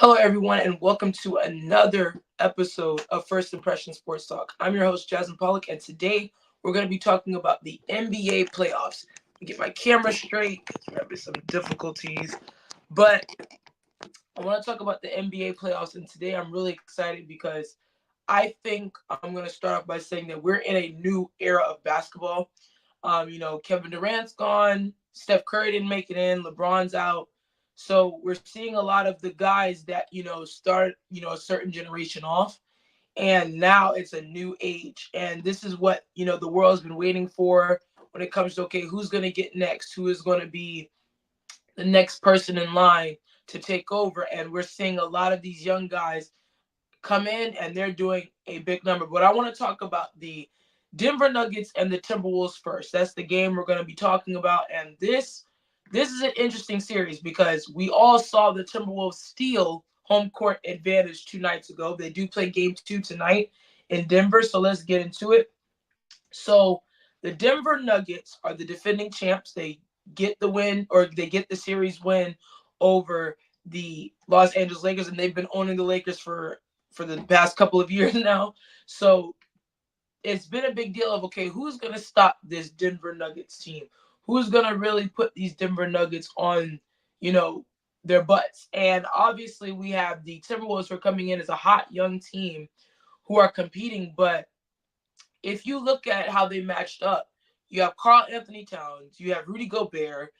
Hello, everyone, and welcome to another episode of First Impression Sports Talk. I'm your host, Jasmine Pollack, and today we're going to be talking about the NBA playoffs. Get my camera straight. There might be some difficulties, but I want to talk about the NBA playoffs, and today I'm really excited because I think I'm going to start off by saying that we're in a new era of basketball. Kevin Durant's gone, Steph Curry didn't make it in, LeBron's out. So we're seeing a lot of the guys that, start, a certain generation off. And now it's a new age. And this is what, the world's been waiting for when it comes to, okay, who's going to get next? Who is going to be the next person in line to take over? And we're seeing a lot of these young guys come in and they're doing a big number. But I want to talk about the Denver Nuggets and the Timberwolves first. That's the game we're going to be talking about. And this is an interesting series because we all saw the Timberwolves steal home court advantage 2 nights ago. They do play game 2 tonight in Denver, so let's get into it. So the Denver Nuggets are the defending champs. They get the win, or they get the series win over the Los Angeles Lakers, and they've been owning the Lakers for the past couple of years now. So it's been a big deal of, okay, who's going to stop this Denver Nuggets team? Who's going to really put these Denver Nuggets on, their butts? And obviously we have the Timberwolves who are coming in as a hot young team who are competing. But if you look at how they matched up, you have Karl Anthony Towns, you have Rudy Gobert,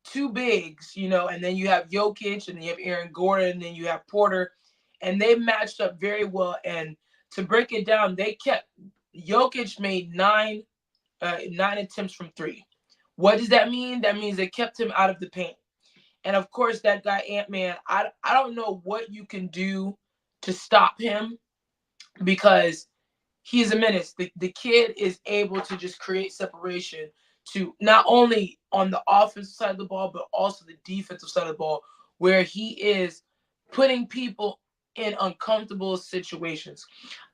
two bigs, and then you have Jokic, and then you have Aaron Gordon, and then you have Porter, and they matched up very well. And to break it down, Jokic made nine attempts from three. What does that mean? That means they kept him out of the paint. And of course, that guy Ant-Man, I don't know what you can do to stop him because he's a menace. The kid is able to just create separation to not only on the offensive side of the ball, but also the defensive side of the ball, where he is putting people in uncomfortable situations.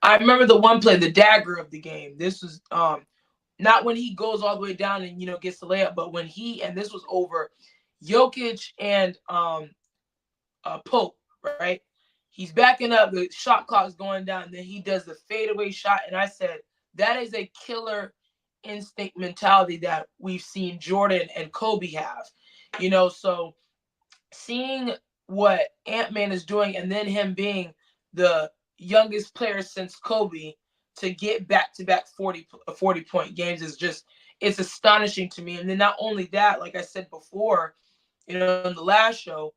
I remember the one play, the dagger of the game. This was not when he goes all the way down and gets the layup, but when and this was over Jokic and Pope, right? He's backing up, the shot clock's going down, and then he does the fadeaway shot. And I said, that is a killer instinct mentality that we've seen Jordan and Kobe have. So seeing what Ant-Man is doing, and then him being the youngest player since Kobe to get back-to-back 40-point games it's astonishing to me. And then not only that, like I said before, in the last show,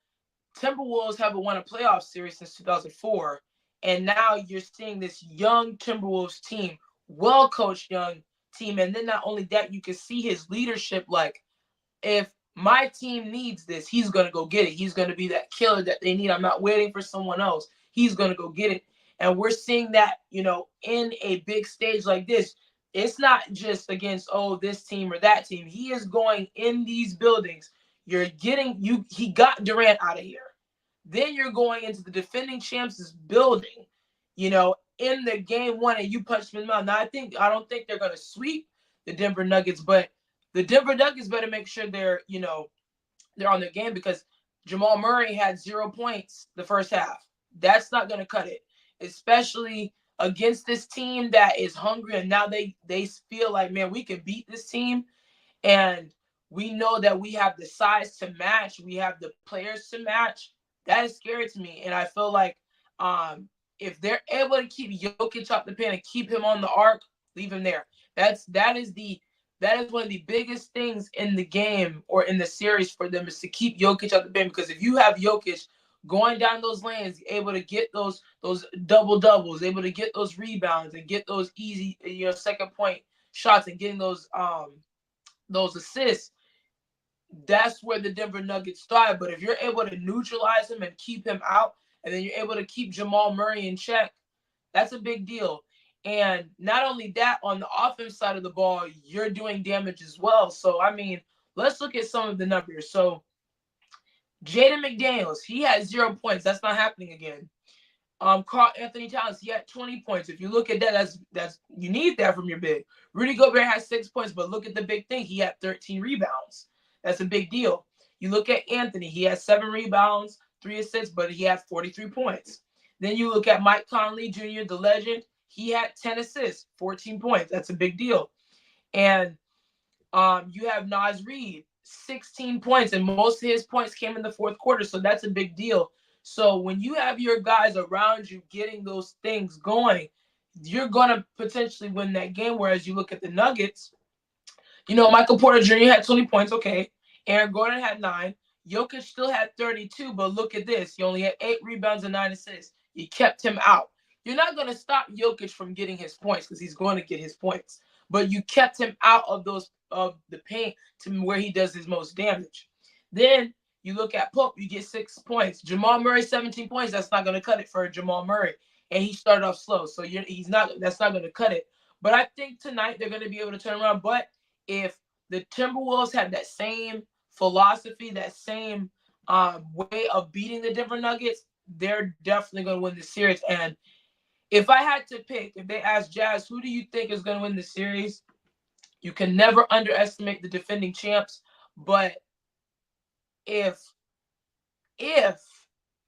Timberwolves haven't won a playoff series since 2004. And now you're seeing this young Timberwolves team, well-coached young team. And then not only that, you can see his leadership. Like, if my team needs this, he's going to go get it. He's going to be that killer that they need. I'm not waiting for someone else. He's going to go get it. And we're seeing that, in a big stage like this. It's not just against, this team or that team. He is going in these buildings. He got Durant out of here. Then you're going into the defending champs' building, in the game 1, and you punch them in the mouth. Now, I don't think they're going to sweep the Denver Nuggets, but the Denver Nuggets better make sure they're on their game, because Jamal Murray had 0 points the first half. That's not going to cut it, especially against this team that is hungry. And now they feel like, man, we can beat this team. And we know that we have the size to match. We have the players to match. That is scary to me. And I feel like if they're able to keep Jokic off the paint and keep him on the arc, leave him there. That is one of the biggest things in the game or in the series for them, is to keep Jokic off the paint. Because if you have Jokic going down those lanes, able to get those double doubles, able to get those rebounds and get those easy second point shots and getting those assists, that's where the Denver Nuggets thrive. But if you're able to neutralize him and keep him out, and then you're able to keep Jamal Murray in check, that's a big deal. And not only that, on the offense side of the ball, you're doing damage as well. So, let's look at some of the numbers. So, Jaden McDaniels, he had 0 points. That's not happening again. Karl Anthony Towns, he had 20 points. If you look at that, that's you need that from your big. Rudy Gobert has 6 points, but look at the big thing. He had 13 rebounds. That's a big deal. You look at Anthony, he had 7 rebounds, 3 assists, but he had 43 points. Then you look at Mike Conley Jr., the legend. He had 10 assists, 14 points. That's a big deal. And you have Naz Reid, 16 points, and most of his points came in the fourth quarter, so that's a big deal. So when you have your guys around you getting those things going, you're going to potentially win that game. Whereas you look at the Nuggets, Michael Porter Jr. had 20 points, okay. Aaron Gordon had 9. Jokic still had 32, but look at this. He only had 8 rebounds and 9 assists. You kept him out. You're not going to stop Jokic from getting his points because he's going to get his points. But you kept him out of the paint to where he does his most damage. Then you look at Pope, you get 6 points. Jamal Murray, 17 points. That's not going to cut it for Jamal Murray. And he started off slow. So that's not going to cut it. But I think tonight they're going to be able to turn around. But if the Timberwolves have that same philosophy, that same way of beating the Denver Nuggets, they're definitely going to win the series. And if I had to pick, if they ask Jazz, who do you think is going to win the series? You can never underestimate the defending champs. But if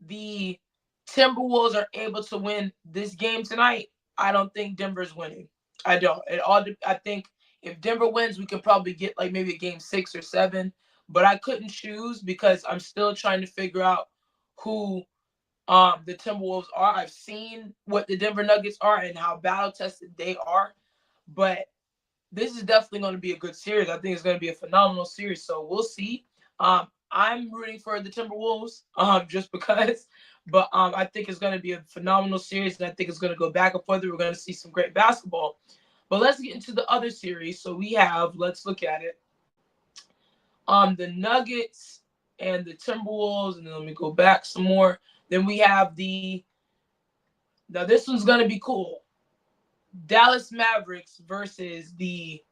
the Timberwolves are able to win this game tonight, I don't think Denver's winning. I don't. I think if Denver wins, we could probably get like maybe a game 6 or 7. But I couldn't choose because I'm still trying to figure out who the Timberwolves are. I've seen what the Denver Nuggets are and how battle-tested they are. But this is definitely going to be a good series. I think it's going to be a phenomenal series. So we'll see. I'm rooting for the Timberwolves just because. But I think it's going to be a phenomenal series, and I think it's going to go back and forth. We're going to see some great basketball. But let's get into the other series. So we have, let's look at it. The Nuggets and the Timberwolves, and then let me go back some more. Then we have now this one's going to be cool. Dallas Mavericks versus the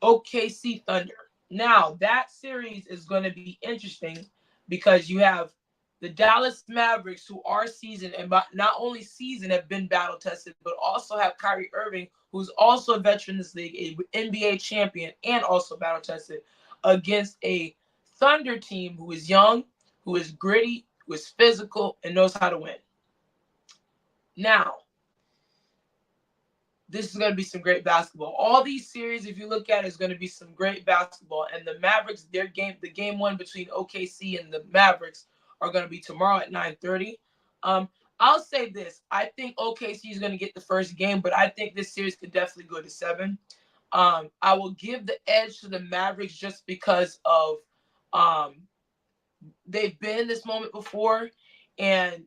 OKC Thunder. Now, that series is going to be interesting because you have the Dallas Mavericks, who are seasoned, and not only seasoned, have been battle-tested, but also have Kyrie Irving, who's also a veteran in this league, an NBA champion, and also battle-tested, against a Thunder team who is young, who is gritty, who is physical, and knows how to win. Now, this is going to be some great basketball. All these series, if you look at it, is going to be some great basketball. And the Mavericks, the game 1 between OKC and the Mavericks are going to be tomorrow at 9:30. I'll say this. I think OKC is going to get the first game, but I think this series could definitely go to 7. I will give the edge to the Mavericks just because of they've been in this moment before, and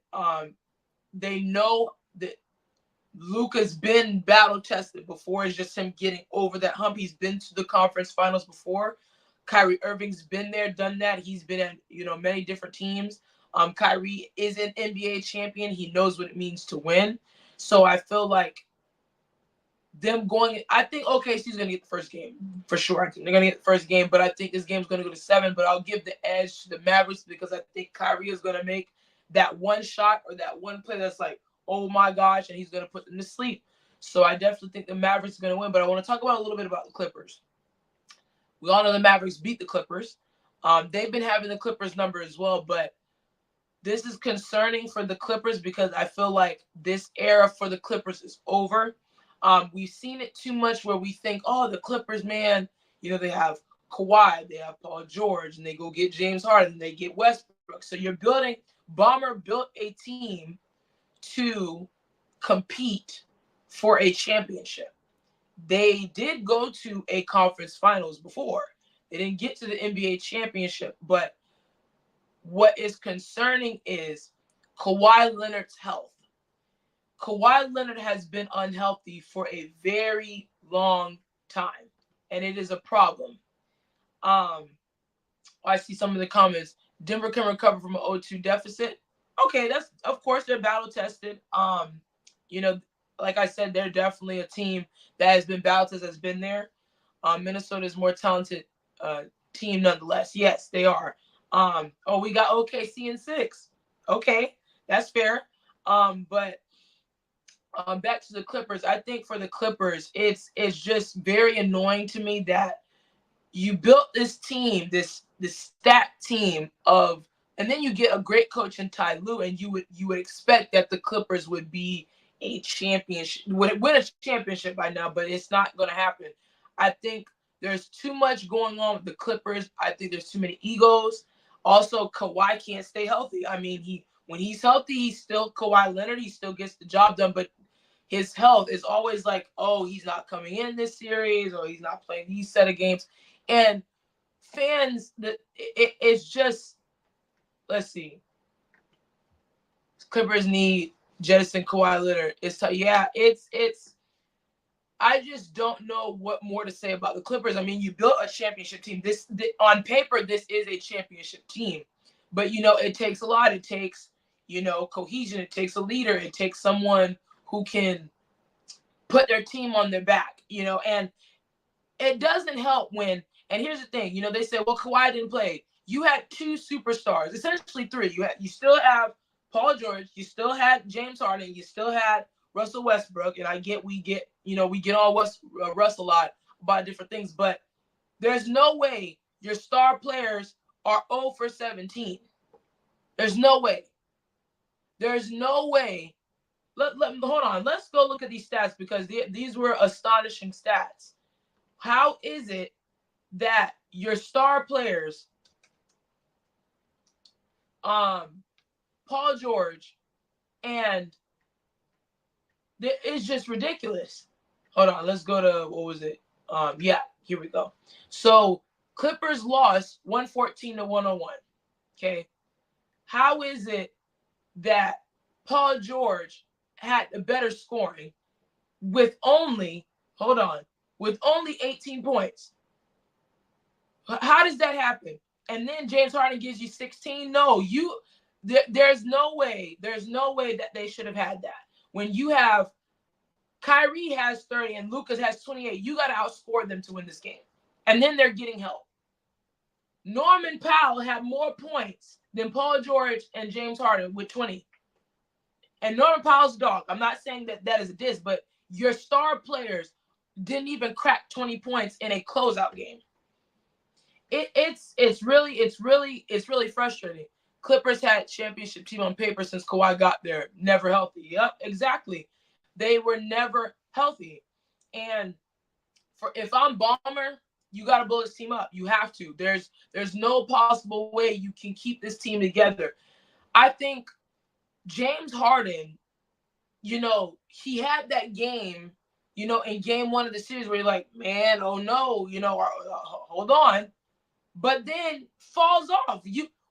they know that Luka's been battle tested before. It's just him getting over that hump. He's been to the conference finals before. Kyrie Irving's been there, done that. He's been at many different teams. Kyrie is an NBA champion. He knows what it means to win. So I feel like I think OKC's going to get the first game for sure. I think they're going to get the first game, but I think this game's going to go to 7. But I'll give the edge to the Mavericks because I think Kyrie is going to make that one shot or that one play that's like, oh my gosh, and he's going to put them to sleep. So I definitely think the Mavericks are going to win. But I want to talk about a little bit about the Clippers. We all know the Mavericks beat the Clippers. They've been having the Clippers number as well, but this is concerning for the Clippers because I feel like this era for the Clippers is over. We've seen it too much where we think, oh, the Clippers, man, they have Kawhi, they have Paul George, and they go get James Harden, they get Westbrook. So Ballmer built a team to compete for a championship. They did go to a conference finals before. They didn't get to the NBA championship, but what is concerning is Kawhi Leonard's health. Kawhi Leonard has been unhealthy for a very long time, and it is a problem. I see some of the comments. Denver can recover from an 0-2 deficit. Okay, that's of course they're battle tested. Like I said, they're definitely a team that has been battle tested, has been there. Minnesota is more talented team nonetheless. Yes, they are. We got OKC in 6. Okay, that's fair. But back to the Clippers. I think for the Clippers, it's just very annoying to me that you built this team, this stacked team of And then you get a great coach in Ty Lue, and you would expect that the Clippers would be a championship, would win a championship by now, but it's not going to happen. I think there's too much going on with the Clippers. I think there's too many egos. Also, Kawhi can't stay healthy. I mean, when he's healthy, he's still Kawhi Leonard. He still gets the job done, but his health is always like, oh, he's not coming in this series, or he's not playing these set of games. And fans, it's just, let's see. Clippers need jettison Kawhi Leonard. It's. I just don't know what more to say about the Clippers. I mean, you built a championship team. This on paper, this is a championship team, but it takes a lot. It takes cohesion. It takes a leader. It takes someone who can put their team on their back. And it doesn't help when. And here's the thing. They say, well, Kawhi didn't play. You had two superstars, essentially three. You still have Paul George. You still had James Harden. You still had Russell Westbrook. And we get on Russ a lot about different things, but there's no way your star players are 0 for 17. There's no way. There's no way. Hold on. Let's go look at these stats, because these were astonishing stats. How is it that your star players, Paul George, and it's just ridiculous. Hold on, let's go to, what was it? Yeah, here we go. So Clippers lost 114-101. Okay. How is it that Paul George had a better scoring with only 18 points? How does that happen? And then James Harden gives you 16? No, there's no way that they should have had that. When you have Kyrie has 30 and Lucas has 28, you got to outscore them to win this game. And then they're getting help. Norman Powell had more points than Paul George and James Harden with 20. And Norman Powell's a dog. I'm not saying that is a diss, but your star players didn't even crack 20 points in a closeout game. It's really frustrating. Clippers had championship team on paper since Kawhi got there. Never healthy. Yep, exactly. They were never healthy. And if I'm Ballmer, you got to build this team up. You have to. There's no possible way you can keep this team together. I think James Harden, he had that game, in game one of the series where you're like, man, oh no, hold on. But then falls off.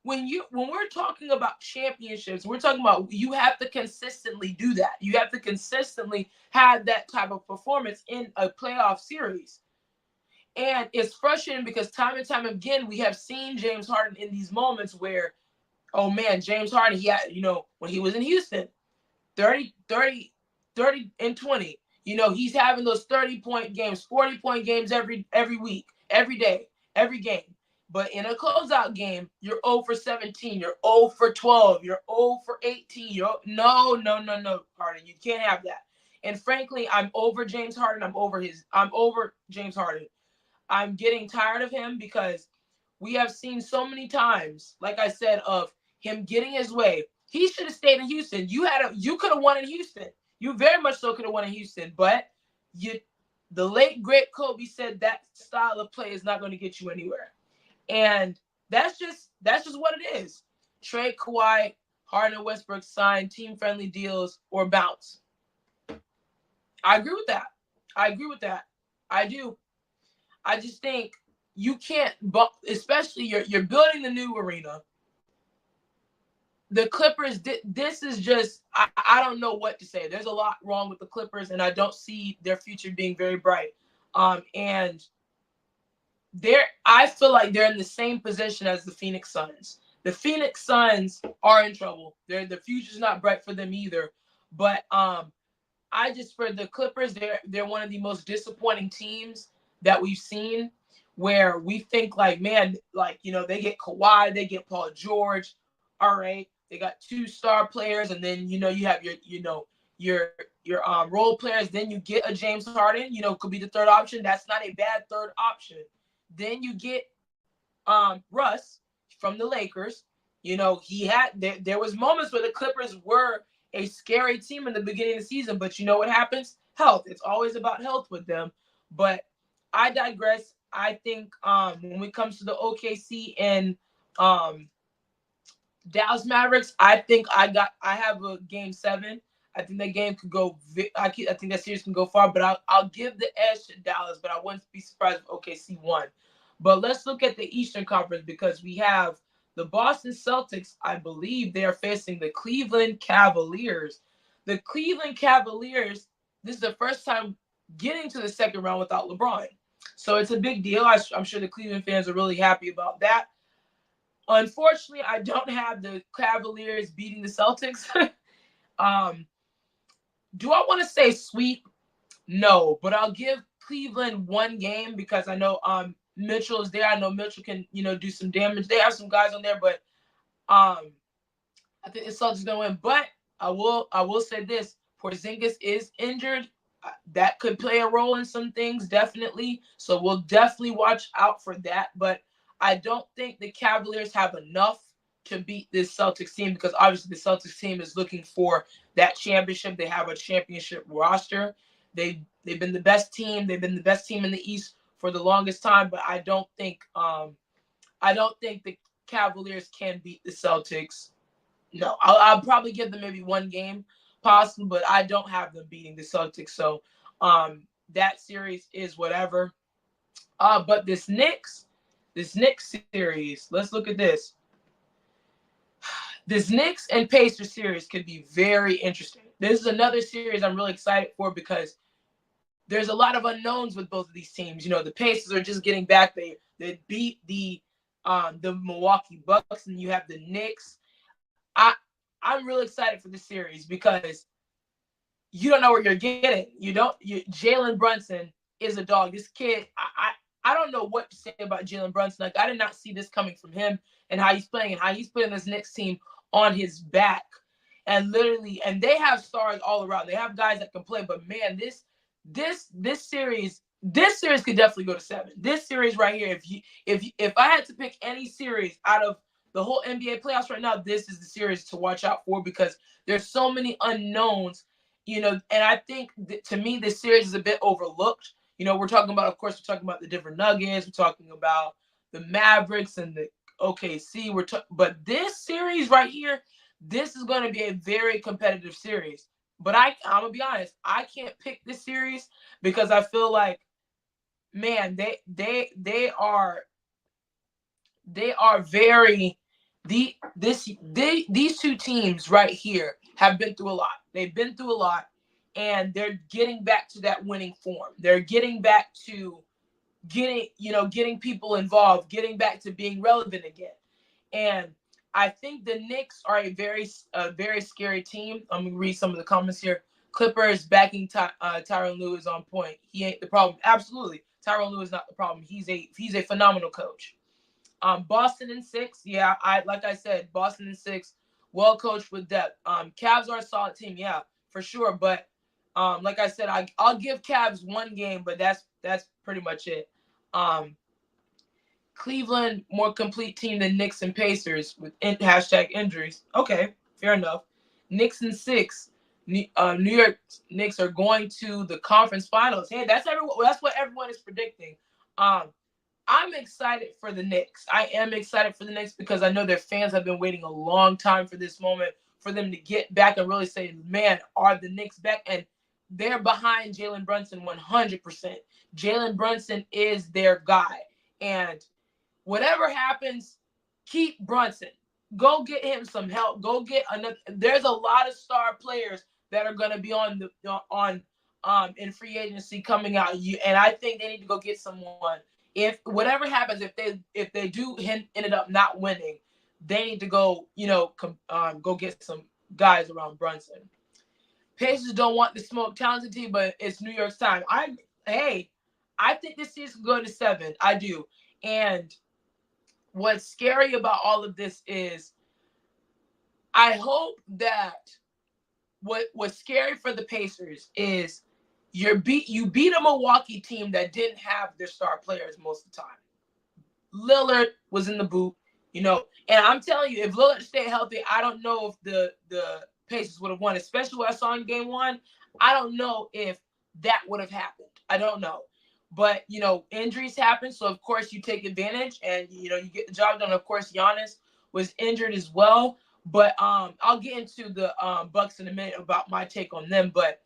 When we're talking about championships, we're talking about you have to consistently do that. You have to consistently have that type of performance in a playoff series. And it's frustrating because time and time again, we have seen James Harden in these moments where, oh man, James Harden, he had, when he was in Houston, 30 and 20. He's having those 30-point games, 40-point games every week, every day, every game. But in a closeout game, you're 0 for 17, you're 0 for 12, you're 0 for 18. No, Harden. You can't have that. And frankly, I'm over James Harden. I'm over James Harden. I'm getting tired of him because we have seen so many times, like I said, of him getting his way. He should have stayed in Houston. You could have won in Houston. You very much so could have won in Houston. But the late, great Kobe said that style of play is not going to get you anywhere. And that's just what it is. Trade Kawhi, Harden, and Westbrook, sign team-friendly deals, or bounce. I agree with that. I do. I just think you can't, especially you're building the new arena. The Clippers, this is just, I don't know what to say. There's a lot wrong with the Clippers, and I don't see their future being very bright. And I feel like they're in the same position as the Phoenix Suns. The Phoenix Suns are in trouble. The future's not bright for them either. But for the Clippers, they're one of the most disappointing teams that we've seen, where we think like, man, like, they get Kawhi, they get Paul George. All right, they got two star players, and then you have your role players. Then you get a James Harden, could be the third option. That's not a bad third option. Then you get Russ from the Lakers. There was moments where the Clippers were a scary team in the beginning of the season, but you know what happens? Health. It's always about health with them. But I digress. I think when it comes to the OKC and Dallas Mavericks, I think I have a game 7. I think that game could go. I think that series can go far, but I'll give the edge to Dallas. But I wouldn't be surprised if OKC won. But let's look at the Eastern Conference because we have the Boston Celtics. I believe they are facing the Cleveland Cavaliers. The Cleveland Cavaliers. This is the first time getting to the second round without LeBron, so it's a big deal. I'm sure the Cleveland fans are really happy about that. Unfortunately, I don't have the Cavaliers beating the Celtics. Do I want to say sweep? No, but I'll give Cleveland one game because I know Mitchell is there. I know Mitchell can do some damage. They have some guys on there, but I think the Celtics gonna win. But I will say this: Porzingis is injured. That could play a role in some things, definitely. So we'll definitely watch out for that. But I don't think the Cavaliers have enough to beat this Celtics team because obviously the Celtics team is looking for that championship. They have a championship roster. They've been the best team. They've been the best team in the East for the longest time. But I don't think the Cavaliers can beat the Celtics. No, I'll probably give them maybe one game possible, but I don't have them beating the Celtics. So that series is whatever. But this Knicks series, let's look at this. This Knicks and Pacers series could be very interesting. This is another series I'm really excited for because there's a lot of unknowns with both of these teams. The Pacers are just getting back. They beat the Milwaukee Bucks, and you have the Knicks. I'm really excited for this series because you don't know what you're getting. Jalen Brunson is a dog. This kid, I don't know what to say about Jalen Brunson. Like, I did not see this coming from him and how he's playing and how he's putting this Knicks team on his back. And they have stars all around. They have guys that can play, but man, this series could definitely go to 7. This series right here, if I had to pick any series out of the whole NBA playoffs right now, this is the series to watch out for because there's so many unknowns, and I think to me this series is a bit overlooked. We're talking about, of course, we're talking about the Denver Nuggets, we're talking about the Mavericks and the OKC. But this series right here, this is going to be a very competitive series. But I'm gonna be honest, I can't pick this series because I feel like, man, they are very these two teams right here have been through a lot. They've been through a lot, and they're getting back to that winning form. They're getting back to getting people involved, getting back to being relevant again. And I think the Knicks are a very scary team. I'm going to read some of the comments here. Clippers backing Tyronn Lue is on point. He ain't the problem. Absolutely. Tyronn Lue is not the problem. He's a phenomenal coach. Boston in 6. Yeah, like I said, Boston in 6. Well coached with depth. Cavs are a solid team. Yeah, for sure. But like I said, I'll give Cavs one game, but that's pretty much it. Cleveland, more complete team than Knicks and Pacers with hashtag injuries. Okay, fair enough. Knicks in 6. New York Knicks are going to the conference finals. Hey, that's what everyone is predicting. I'm excited for the Knicks. I am excited for the Knicks because I know their fans have been waiting a long time for this moment, for them to get back and really say, man, are the Knicks back? And they're behind Jalen Brunson 100%. Jalen Brunson is their guy. And whatever happens, keep Brunson. Go get him some help. Go get another. There's a lot of star players that are going to be in free agency coming out. And I think they need to go get someone. If whatever happens, if they do ended up not winning, they need to go go get some guys around Brunson. Pacers don't want the smoke, talented team, but it's New York's time. I think this season can go to 7. I do. And what's scary about all of this is I hope that what's scary for the Pacers is you beat a Milwaukee team that didn't have their star players most of the time. Lillard was in the boot. And I'm telling you, if Lillard stayed healthy, I don't know if the Pacers would have won, especially what I saw in game one. I don't know if that would have happened. I don't know. But, injuries happen. So, of course, you take advantage and, you get the job done. Of course, Giannis was injured as well. But I'll get into the Bucks in a minute about my take on them. But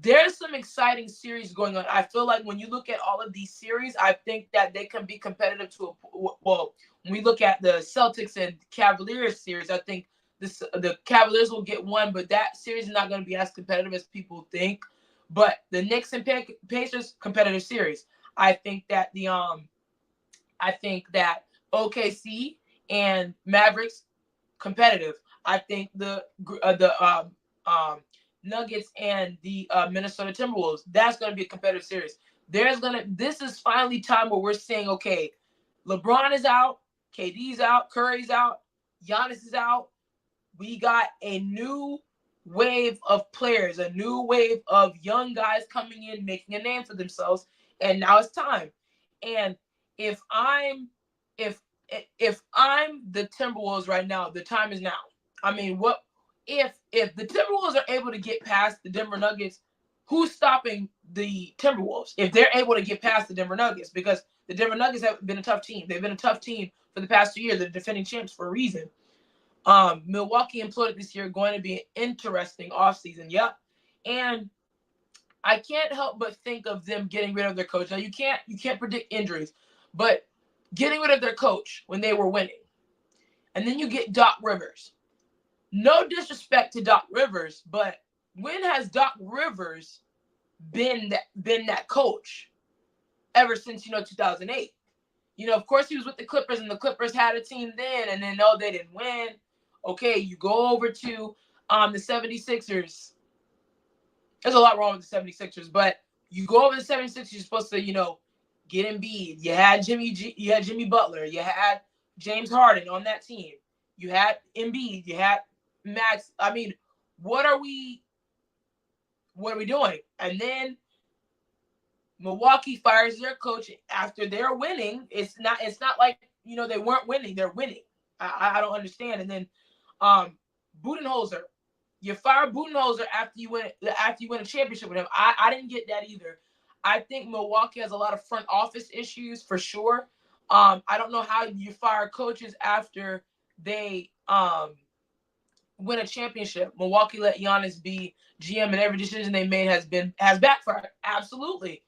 there's some exciting series going on. I feel like when you look at all of these series, I think that they can be competitive when we look at the Celtics and Cavaliers series, I think the Cavaliers will get one, but that series is not going to be as competitive as people think. But the Knicks and Pacers competitive series. I think that OKC and Mavericks competitive. I think the Nuggets and the Minnesota Timberwolves, that's going to be a competitive series. This is finally time where we're saying, okay, LeBron is out, KD's out, Curry's out, Giannis is out. We got a new wave of players, a new wave of young guys coming in, making a name for themselves, and now it's time. And if I'm the Timberwolves right now, the time is now. I mean, what if the Timberwolves are able to get past the Denver Nuggets? Who's stopping the Timberwolves if they're able to get past the Denver Nuggets? Because the Denver Nuggets have been a tough team. They've been a tough team for the past 2 years. They're defending champs for a reason. Milwaukee imploded this year, going to be an interesting offseason. Yep. And I can't help but think of them getting rid of their coach. Now you can't predict injuries, but getting rid of their coach when they were winning. And then you get Doc Rivers. No disrespect to Doc Rivers, but when has Doc Rivers been that coach? Ever since 2008. Of course he was with the Clippers, and the Clippers had a team then, and then they didn't win. Okay, you go over to the 76ers. There's a lot wrong with the 76ers, but you go over to the 76ers, you're supposed to, get Embiid. You had Jimmy Butler, you had James Harden on that team. You had Embiid, you had Max. I mean, what are we doing? And then Milwaukee fires their coach after they're winning. It's not like they weren't winning. They're winning. I don't understand. And then Budenholzer, you fire Budenholzer after you win a championship with him. I didn't get that either. I think Milwaukee has a lot of front office issues for sure. I don't know how you fire coaches after they win a championship. Milwaukee let Giannis be GM, and every decision they made has backfired. Absolutely,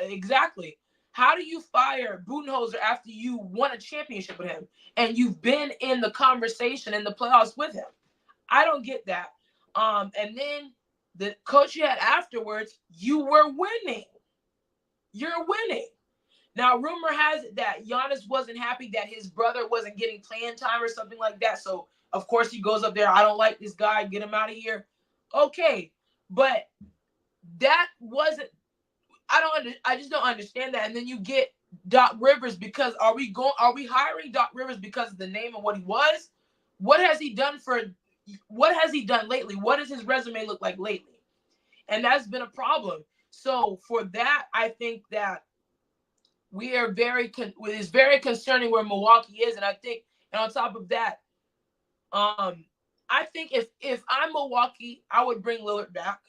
exactly. How do you fire Budenholzer after you won a championship with him and you've been in the conversation in the playoffs with him? I don't get that. And then the coach you had afterwards, you were winning. You're winning. Now, rumor has it that Giannis wasn't happy that his brother wasn't getting playing time or something like that. So, of course, he goes up there. I don't like this guy. Get him out of here. Okay. But that wasn't – I just don't understand that. And then you get Doc Rivers because are we hiring Doc Rivers because of the name and what he was? What has he done lately? What does his resume look like lately? And that's been a problem. So for that, I think that we are it's very concerning where Milwaukee is. And I think, and on top of that, I think if I'm Milwaukee, I would bring Lillard back.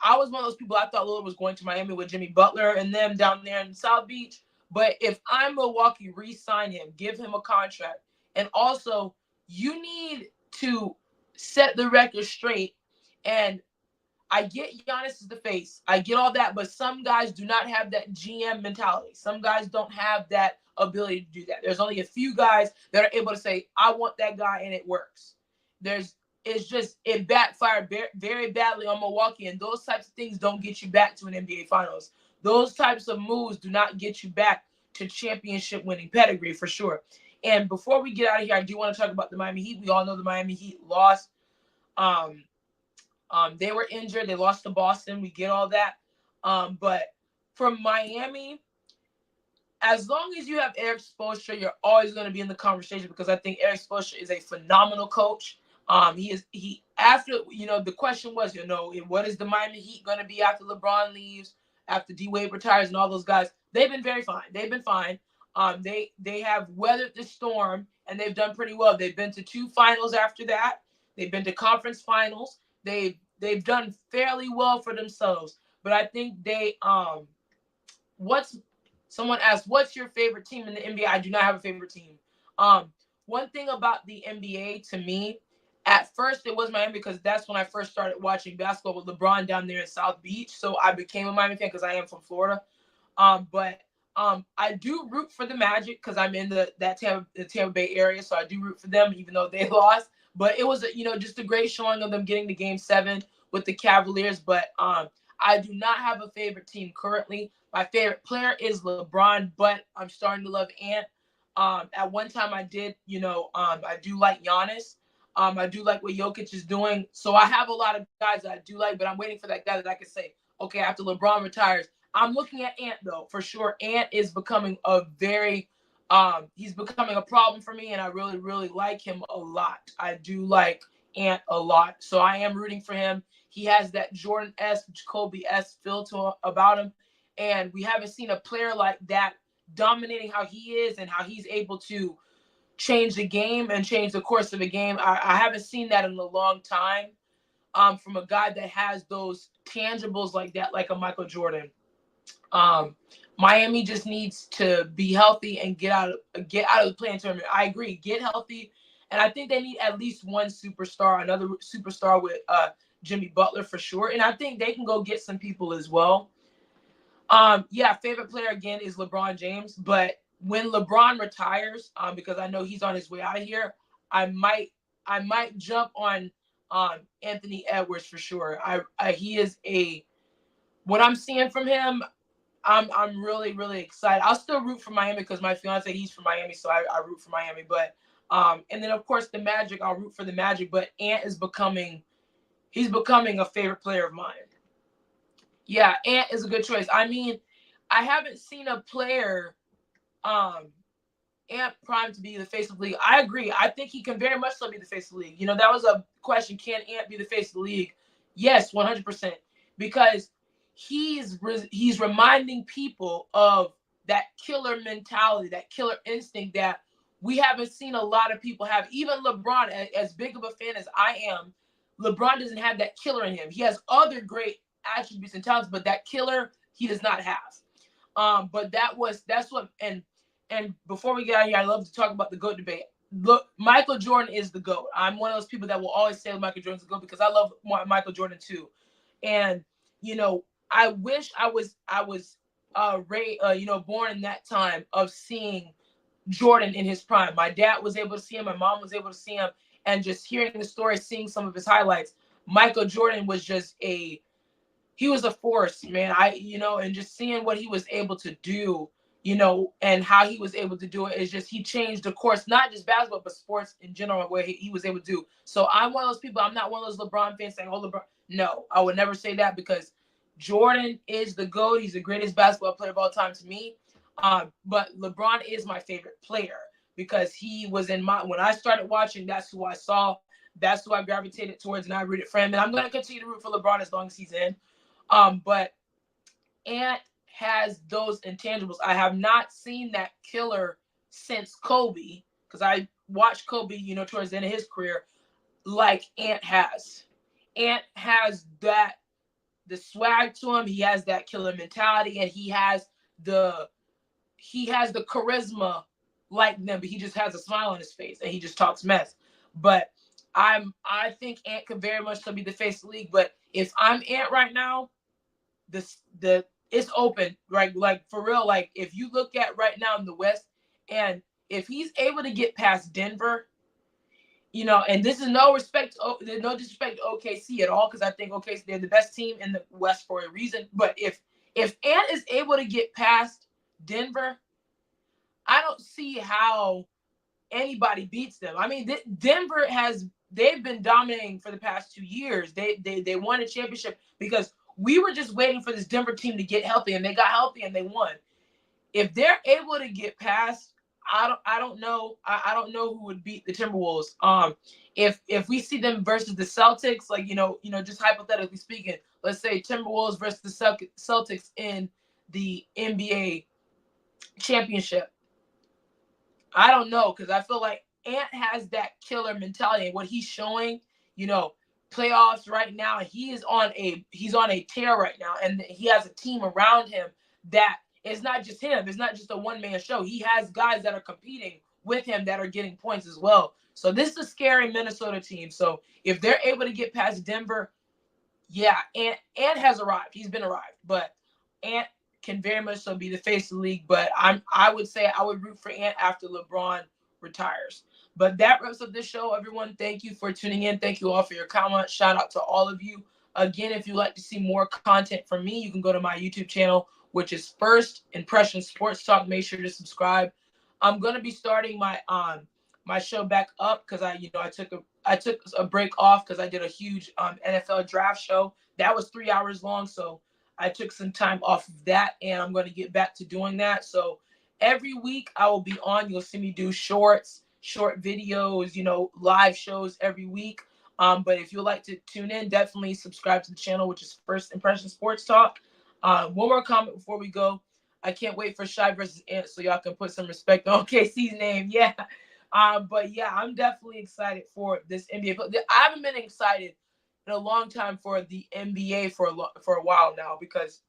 I was one of those people, I thought Lillard was going to Miami with Jimmy Butler and them down there in South Beach. But if I'm Milwaukee, re-sign him, give him a contract. And also, you need to set the record straight. And I get Giannis is the face. I get all that. But some guys do not have that GM mentality. Some guys don't have that ability to do that. There's only a few guys that are able to say, I want that guy, and it works. It backfired very badly on Milwaukee, and those types of things don't get you back to an NBA Finals. Those types of moves do not get you back to championship winning pedigree for sure. And before we get out of here, I do want to talk about the Miami Heat. We all know the Miami Heat lost. They were injured. They lost to Boston. We get all that. But from Miami, as long as you have Eric Spoelstra, you're always going to be in the conversation because I think Eric Spoelstra is a phenomenal coach. The question was, what is the Miami Heat going to be after LeBron leaves, after D-Wade retires and all those guys? They've been very fine. They've been fine. They have weathered the storm and they've done pretty well. They've been to 2 finals after that. They've been to conference finals. They've done fairly well for themselves. But I think what's someone asked, what's your favorite team in the NBA? I do not have a favorite team. One thing about the NBA to me, at first it was Miami because that's when I first started watching basketball with LeBron down there in South Beach. So I became a Miami fan because I am from Florida. But I do root for the Magic because I'm in the Tampa Bay area, so I do root for them even though they lost. But it was just a great showing of them getting to Game 7 with the Cavaliers. But I do not have a favorite team currently. My favorite player is LeBron, but I'm starting to love Ant. At one time I did, I do like Giannis. I do like what Jokic is doing. So I have a lot of guys that I do like, but I'm waiting for that guy that I can say, okay, after LeBron retires, I'm looking at Ant though, for sure. Ant is becoming he's becoming a problem for me, and I really, really like him a lot. I do like Ant a lot. So I am rooting for him. He has that Jordan-esque, Kobe-esque feel about him. And we haven't seen a player like that dominating how he is and how he's able to change the game and change the course of the game. I haven't seen that in a long time from a guy that has those tangibles like that, like a Michael Jordan. Miami just needs to be healthy and get out of the play-in tournament. I agree, get healthy, and I think they need at least one superstar, another superstar with Jimmy Butler for sure. And I think they can go get some people as well. Favorite player again is LeBron James, but when LeBron retires, because I know he's on his way out of here, I might jump on Anthony Edwards for sure. He is what I'm seeing from him. I'm really, really excited. I'll still root for Miami because my fiance, he's from Miami, so I root for Miami. But and then of course the Magic, I'll root for the Magic. But Ant is becoming a favorite player of mine. Yeah, Ant is a good choice. I mean, I haven't seen a player Ant primed to be the face of the league. I agree. I think he can very much so be the face of the league. That was a question. Can Ant be the face of the league? Yes, 100%. Because he's reminding people of that killer mentality, that killer instinct that we haven't seen a lot of people have. Even LeBron, as big of a fan as I am, LeBron doesn't have that killer in him. He has other great attributes and talents, but that killer he does not have. But that's what and before we get out of here, I love to talk about the GOAT debate. Look, Michael Jordan is the GOAT. I'm one of those people that will always say Michael Jordan's the GOAT because I love Michael Jordan too. And I wish I was born in that time of seeing Jordan in his prime. My dad was able to see him, my mom was able to see him, and just hearing the story, seeing some of his highlights. Michael Jordan was just he was a force, man. And just seeing what he was able to do, and how he was able to do it is just, he changed the course, not just basketball, but sports in general, where he was able to do. So I'm one of those people, I'm not one of those LeBron fans saying, oh, LeBron. No, I would never say that because Jordan is the GOAT. He's the greatest basketball player of all time to me. But LeBron is my favorite player because he was when I started watching, that's who I saw. That's who I gravitated towards, and I rooted for him. And I'm going to continue to root for LeBron as long as he's in. But Ant has those intangibles. I have not seen that killer since Kobe, because I watched Kobe, towards the end of his career, like Ant has. Ant has the swag to him. He has that killer mentality, and he has the charisma like them, but he just has a smile on his face and he just talks mess. But I think Ant could very much so be the face of the league. But if I'm Ant right now, it's open, right? Like for real, like if you look at right now in the West, and if he's able to get past Denver, and this is no disrespect to OKC at all, because I think OKC, they're the best team in the West for a reason. But if Ant is able to get past Denver, I don't see how anybody beats them. I mean, Denver they've been dominating for the past 2 years. They won a championship because we were just waiting for this Denver team to get healthy, and they got healthy and they won. If they're able to get past, I don't know. I don't know who would beat the Timberwolves. If we see them versus the Celtics, like just hypothetically speaking, let's say Timberwolves versus the Celtics in the NBA championship. I don't know, because I feel like Ant has that killer mentality, and what he's showing, you know, playoffs right now. He's on a tear right now, and he has a team around him that it's not just him. It's not just a one man show. He has guys that are competing with him that are getting points as well. So this is a scary Minnesota team. So if they're able to get past Denver, yeah, Ant has arrived. He's been arrived, but Ant can very much so be the face of the league. But I would say I would root for Ant after LeBron retires. But that wraps up this show, everyone. Thank you for tuning in. Thank you all for your comments. Shout out to all of you. Again, if you'd like to see more content from me, you can go to my YouTube channel, which is First Impression Sports Talk. Make sure to subscribe. I'm gonna be starting my show back up because I took a break off because I did a huge NFL draft show that was 3 hours long. So I took some time off of that, and I'm going to get back to doing that. So every week I will be on. You'll see me do short videos, live shows every week. But if you'd like to tune in, definitely subscribe to the channel, which is First Impression Sports Talk. One more comment before we go. I can't wait for Shy versus Ant so y'all can put some respect on KC's name. Yeah. But yeah, I'm definitely excited for this NBA. I haven't been excited in a long time for the NBA for a while now because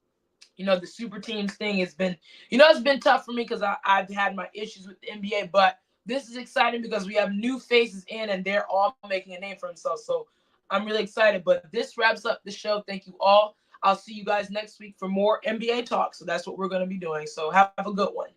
the super teams thing has been it's been tough for me because I've had my issues with the NBA. But this is exciting because we have new faces in and they're all making a name for themselves. So I'm really excited. But this wraps up the show. Thank you all. I'll see you guys next week for more NBA talk. So that's what we're going to be doing. So have a good one.